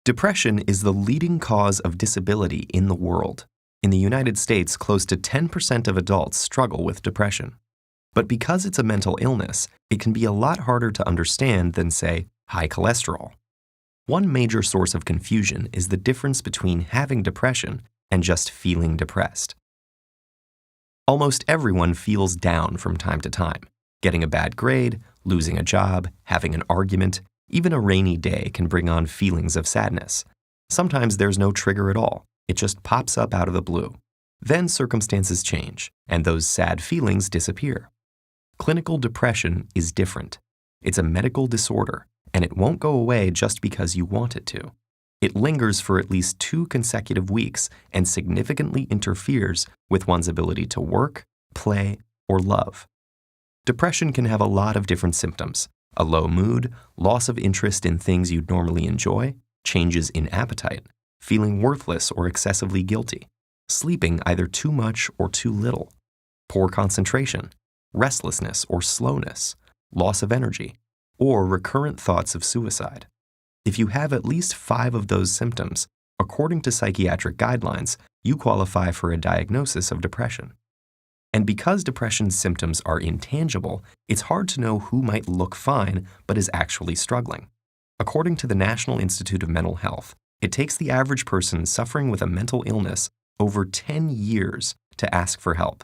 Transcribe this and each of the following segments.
Depression is the leading cause of disability in the world. In the United States, close to 10% of adults struggle with depression. But because it's a mental illness, it can be a lot harder to understand than, say, high cholesterol. One major source of confusion is the difference between having depression and just feeling depressed. Almost everyone feels down from time to time. Getting a bad grade, losing a job, having an argument, even a rainy day can bring on feelings of sadness. Sometimes there's no trigger at all. It just pops up out of the blue. Then circumstances change, and those sad feelings disappear. Clinical depression is different. It's a medical disorder, and it won't go away just because you want it to. It lingers for at least 2 consecutive weeks and significantly interferes with one's ability to work, play, or love. Depression can have a lot of different symptoms: a low mood, loss of interest in things you'd normally enjoy, changes in appetite, feeling worthless or excessively guilty, sleeping either too much or too little, poor concentration, restlessness or slowness, loss of energy, or recurrent thoughts of suicide. If you have at least 5 of those symptoms, according to psychiatric guidelines, you qualify for a diagnosis of depression. And because depression's symptoms are intangible, it's hard to know who might look fine but is actually struggling. According to the National Institute of Mental Health, it takes the average person suffering with a mental illness over 10 years to ask for help.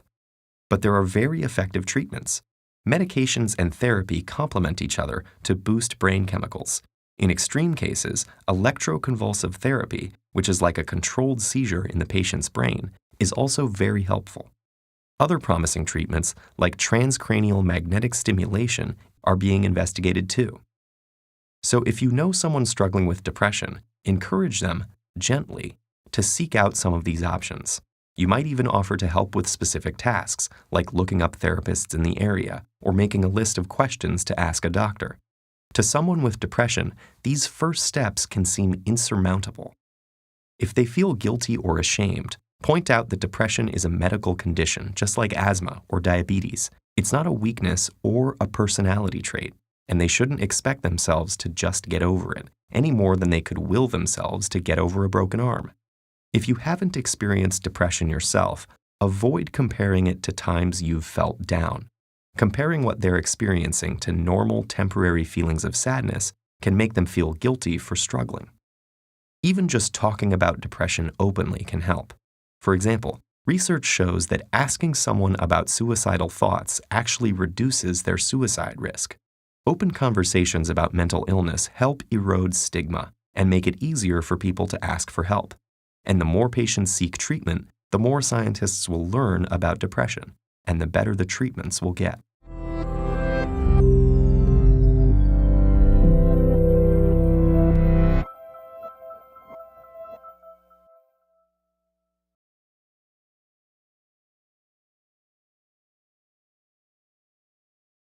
But there are very effective treatments. Medications and therapy complement each other to boost brain chemicals. In extreme cases, electroconvulsive therapy, which is like a controlled seizure in the patient's brain, is also very helpful. Other promising treatments, like transcranial magnetic stimulation, are being investigated too. So if you know someone struggling with depression, encourage them, gently, to seek out some of these options. You might even offer to help with specific tasks, like looking up therapists in the area or making a list of questions to ask a doctor. To someone with depression, these first steps can seem insurmountable. If they feel guilty or ashamed, point out that depression is a medical condition, just like asthma or diabetes. It's not a weakness or a personality trait, and they shouldn't expect themselves to just get over it, any more than they could will themselves to get over a broken arm. If you haven't experienced depression yourself, avoid comparing it to times you've felt down. Comparing what they're experiencing to normal temporary feelings of sadness can make them feel guilty for struggling. Even just talking about depression openly can help. For example, research shows that asking someone about suicidal thoughts actually reduces their suicide risk. Open conversations about mental illness help erode stigma and make it easier for people to ask for help. And the more patients seek treatment, the more scientists will learn about depression, and the better the treatments will get.